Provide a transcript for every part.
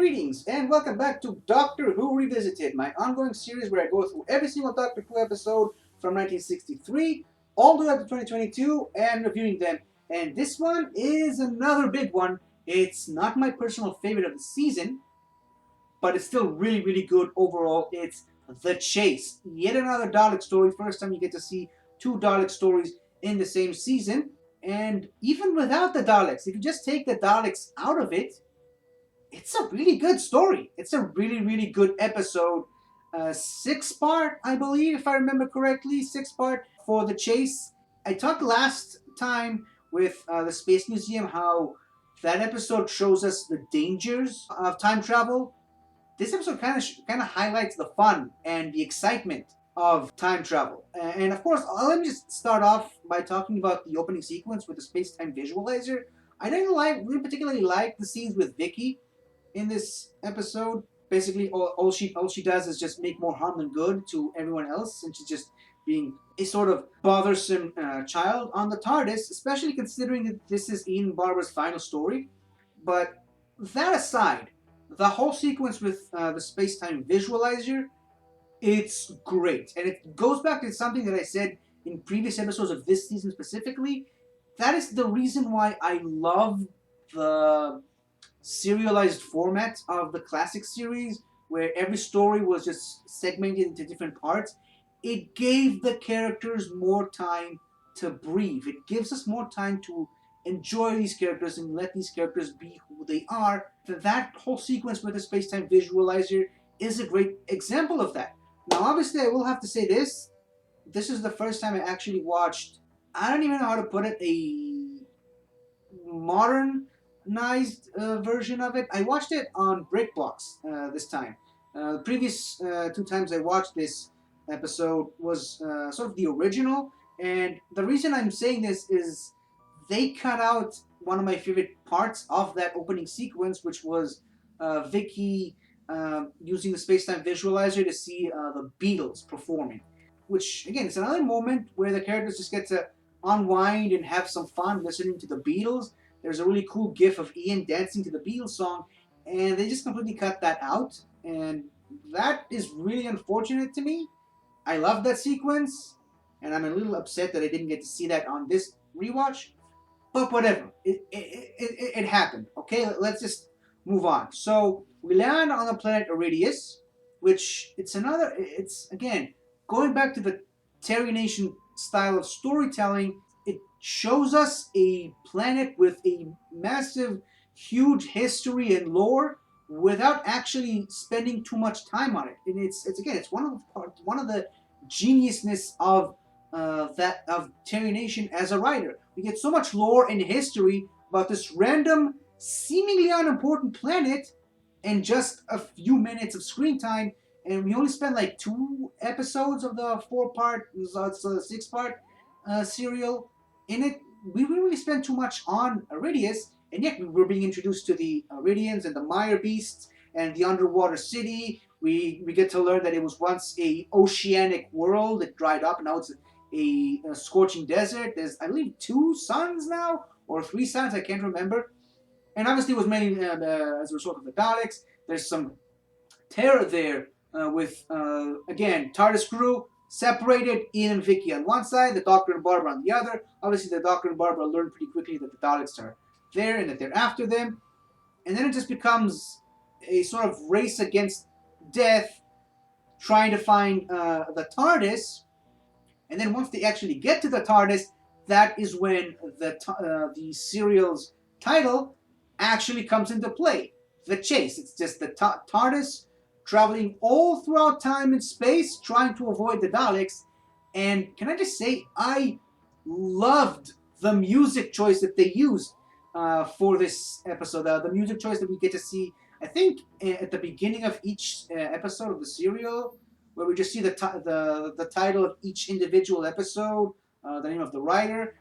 Greetings and welcome back to Doctor Who Revisited, my ongoing series where I go through every single Doctor Who episode from 1963 all the way up to 2022 and reviewing them. And this one is another big one. It's not my personal favorite of the season, but it's still really, really good overall. It's The Chase. Yet another Dalek story. First time you get to see two Dalek stories in the same season. And even without the Daleks, if you just take the Daleks out of it, it's a really good story. It's a really, really good episode. Six-part, I believe, if I remember correctly. Six-part for The Chase. I talked last time with the Space Museum how that episode shows us the dangers of time travel. This episode kind of highlights the fun and the excitement of time travel. And of course, let me just start off by talking about the opening sequence with the space-time visualizer. I didn't really particularly like the scenes with Vicky in this episode. Basically, all she does is just make more harm than good to everyone else, and she's just being a sort of bothersome child on the TARDIS, especially considering that this is Ian Barber's final story. But that aside, the whole sequence with the space-time visualizer, it's great. And it goes back to something that I said in previous episodes of this season specifically. That is the reason why I love the serialized format of the classic series, where every story was just segmented into different parts. It gave the characters more time to breathe. It gives us more time to enjoy these characters and let these characters be who they are. That whole sequence with the space-time visualizer is a great example of that. Now, obviously, I will have to say this. This is the first time I actually watched, I don't even know how to put it, a modernized version of it. I watched it on BritBox this time. The previous two times I watched this episode was sort of the original. And the reason I'm saying this is they cut out one of my favorite parts of that opening sequence, which was Vicky using the space-time visualizer to see the Beatles performing. Which, again, it's another moment where the characters just get to unwind and have some fun listening to the Beatles. There's a really cool gif of Ian dancing to the Beatles song, and they just completely cut that out. And that is really unfortunate to me. I love that sequence, and I'm a little upset that I didn't get to see that on this rewatch. But whatever, it happened. Okay, let's just move on. So we land on the planet Iridius, which it's again going back to the Terry Nation style of storytelling. It shows us a planet with a massive, huge history and lore without actually spending too much time on it. And it's one of the geniusness of Terry Nation as a writer. We get so much lore and history about this random, seemingly unimportant planet in just a few minutes of screen time, and we only spend like 2 episodes of the 4-part, so the 6-part serial in it. We didn't really spend too much on Iridius, and yet we're being introduced to the Iridians and the Mire beasts and the underwater city. We get to learn that it was once a oceanic world that dried up, and now it's a scorching desert. There's, I believe, 2 suns now, or 3 suns, I can't remember. And obviously it was mainly as a result of the Daleks. There's some terror there with, again, TARDIS crew separated, Ian and Vicky on one side, the Doctor and Barbara on the other. Obviously the Doctor and Barbara learn pretty quickly that the Daleks are there and that they're after them. And then it just becomes a sort of race against death, trying to find the TARDIS. And then once they actually get to the TARDIS, that is when the serial's title actually comes into play. The Chase. It's just the TARDIS traveling all throughout time and space, trying to avoid the Daleks. And can I just say, I loved the music choice that they used for this episode. The music choice that we get to see, I think, at the beginning of each episode of the serial, where we just see the title of each individual episode, the name of the writer,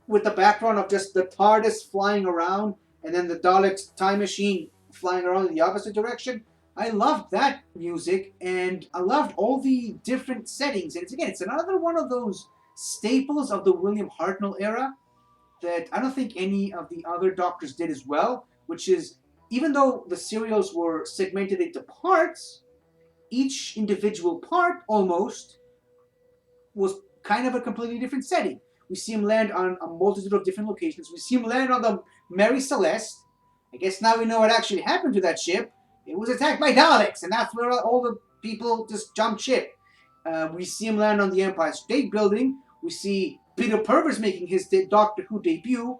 with the background of just the TARDIS flying around, and then the Daleks' time machine flying around in the opposite direction. I loved that music, and I loved all the different settings. And it's another one of those staples of the William Hartnell era that I don't think any of the other Doctors did as well, which is even though the serials were segmented into parts, each individual part almost was kind of a completely different setting. We see him land on a multitude of different locations. We see him land on the Mary Celeste. I guess now we know what actually happened to that ship. It was attacked by Daleks, and that's where all the people just jumped ship. We see him land on the Empire State Building. We see Peter Purvis making his Doctor Who debut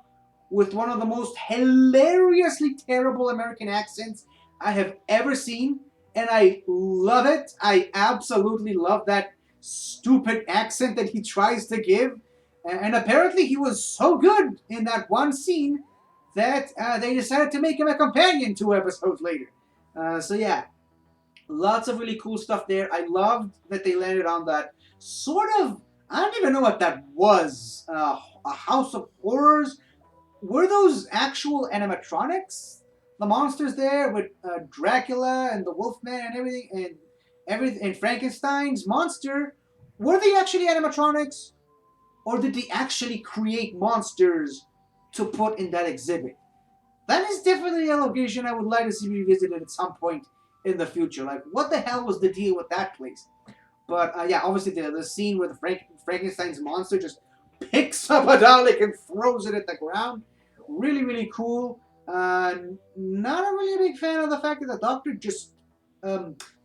with one of the most hilariously terrible American accents I have ever seen, and I love it. I absolutely love that stupid accent that he tries to give. And apparently he was so good in that one scene that they decided to make him a companion 2 episodes later. So yeah, lots of really cool stuff there. I loved that they landed on that sort of, I don't even know what that was, a House of Horrors. Were those actual animatronics? The monsters there with Dracula and the Wolfman and everything, and Frankenstein's monster. Were they actually animatronics, or did they actually create monsters to put in that exhibit? That is definitely a location I would like to see revisited at some point in the future. Like, what the hell was the deal with that place? But yeah, obviously the scene where the Frankenstein's monster just picks up a Dalek and throws it at the ground. Really, really cool. Not a really big fan of the fact that the Doctor just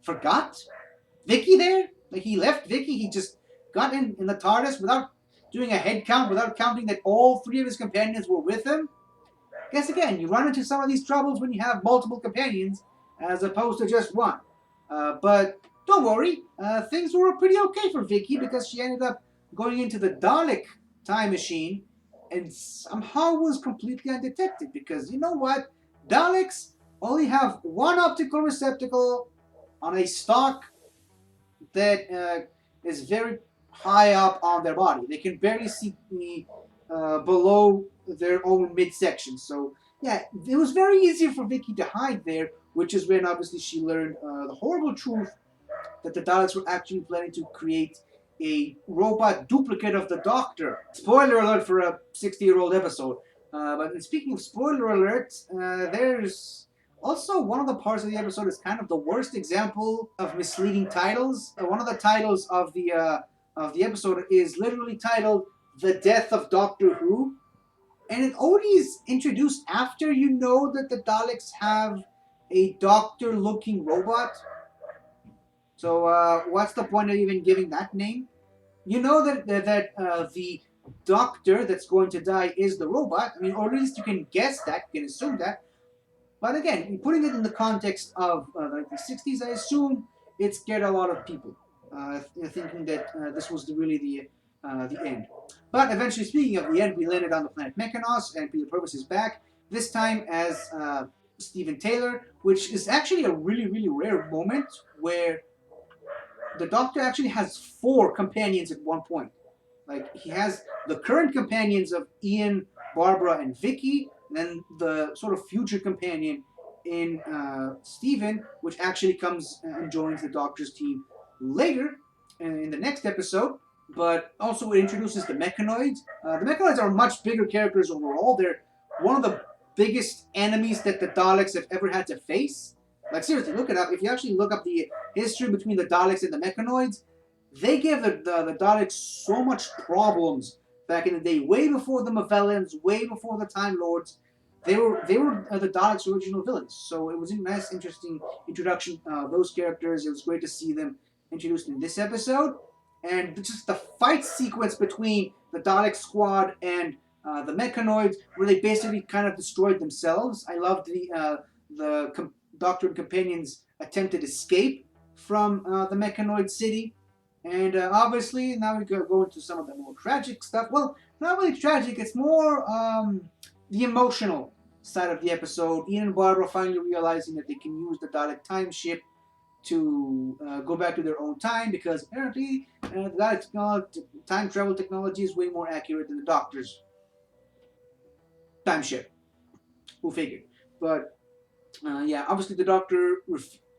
forgot Vicky there. Like, he left Vicky. He just got in the TARDIS without doing a head count, without counting that all 3 of his companions were with him. Guess again, you run into some of these troubles when you have multiple companions as opposed to just one. But don't worry, things were pretty okay for Vicky because she ended up going into the Dalek time machine and somehow was completely undetected because, you know what? Daleks only have one optical receptacle on a stalk that is very high up on their body. They can barely see below their own midsection. So yeah, it was very easy for Vicky to hide there, which is when obviously she learned the horrible truth that the Daleks were actually planning to create a robot duplicate of the Doctor. Spoiler alert for a 60-year-old episode. But speaking of spoiler alerts, there's also one of the parts of the episode is kind of the worst example of misleading titles. One of the titles of the episode is literally titled "The Death of Doctor Who," and it only is introduced after you know that the Daleks have a Doctor-looking robot. So what's the point of even giving that name? You know that the Doctor that's going to die is the robot. I mean, or at least you can guess that, you can assume that. But again, putting it in the context of the 60s, I assume it scared a lot of people, thinking that this was really the end. But eventually, speaking of the end, we landed on the planet Mechanos, and Peter Purvis is back, this time as Stephen Taylor, which is actually a really, really rare moment where the Doctor actually has 4 companions at one point. Like, he has the current companions of Ian, Barbara, and Vicky, and then the sort of future companion in Stephen, which actually comes and joins the Doctor's team later in the next episode. But also it introduces the Mechanoids. The Mechanoids are much bigger characters overall. They're one of the biggest enemies that the Daleks have ever had to face. Like, seriously, look it up. If you actually look up the history between the Daleks and the Mechanoids, they gave the Daleks so much problems back in the day, way before the Movellans, way before the Time Lords. They were the Daleks' original villains. So it was a nice, interesting introduction of those characters. It was great to see them introduced in this episode. And just the fight sequence between the Dalek squad and the Mechanoids, where they basically kind of destroyed themselves. I loved the Doctor and companions' attempted escape from the Mechanoid city. And obviously, now we go into some of the more tragic stuff. Well, not really tragic, it's more the emotional side of the episode. Ian and Barbara finally realizing that they can use the Dalek time ship to go back to their own time, because apparently the Dalek time travel technology is way more accurate than the Doctor's time ship. Who figured? But yeah, obviously the Doctor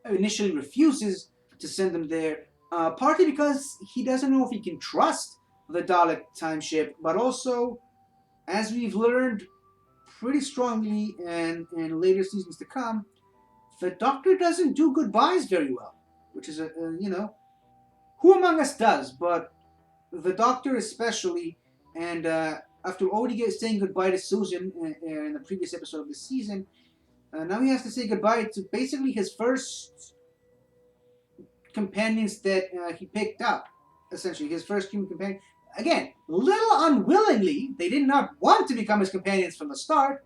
initially refuses to send them there, partly because he doesn't know if he can trust the Dalek time ship, but also, as we've learned pretty strongly in later seasons to come, the Doctor doesn't do goodbyes very well, which is who among us does, but the Doctor especially, and after already saying goodbye to Susan in the previous episode of the season, now he has to say goodbye to basically his first companions that he picked up, essentially his first human companion. Again, little unwillingly, they did not want to become his companions from the start,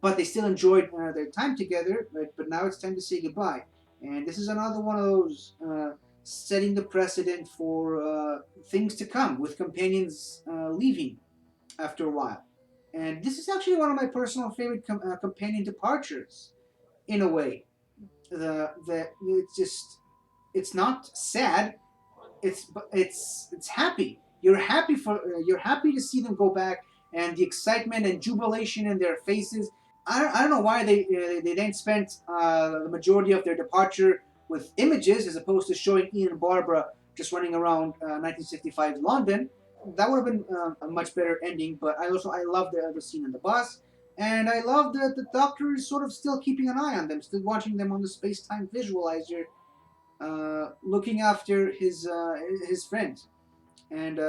but they still enjoyed their time together. But now it's time to say goodbye, and this is another one of those setting the precedent for things to come with companions leaving after a while. And this is actually one of my personal favorite companion departures, in a way. It's not sad. It's happy. You're happy to see them go back, and the excitement and jubilation in their faces. I don't know why they then spent the majority of their departure with images as opposed to showing Ian and Barbara just running around 1965 London. That would have been a much better ending. But I love the scene in the bus, and I love that the Doctor is sort of still keeping an eye on them, still watching them on the space time visualizer, looking after his friends, and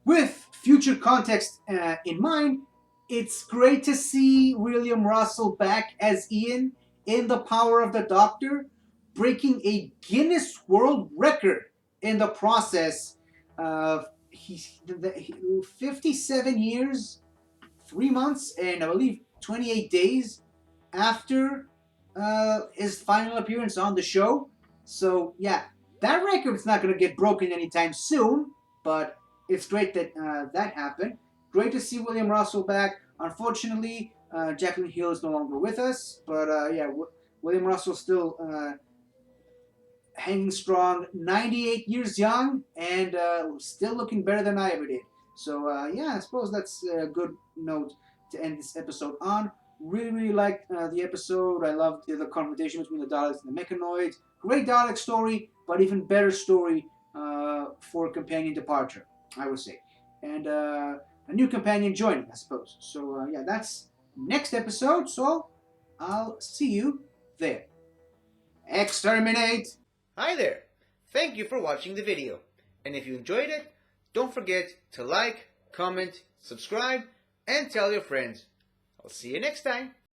with future context in mind, it's great to see William Russell back as Ian in The Power of the Doctor, breaking a Guinness World Record in the process. He's 57 years, 3 months, and I believe 28 days after his final appearance on the show. So yeah, that record's not going to get broken anytime soon, but it's great that that happened. Great to see William Russell back. Unfortunately, Jacqueline Hill is no longer with us, but William Russell's still hanging strong, 98 years young, and still looking better than I ever did. So I suppose that's a good note to end this episode on. Really liked the episode. I loved the confrontation between the Daleks and the Mechanoids. Great Dalek story, but even better story for companion departure, I would say. And a new companion joining, I suppose. So that's next episode. So I'll see you there. Exterminate! Hi there! Thank you for watching the video. And if you enjoyed it, don't forget to like, comment, subscribe, and tell your friends. I'll see you next time.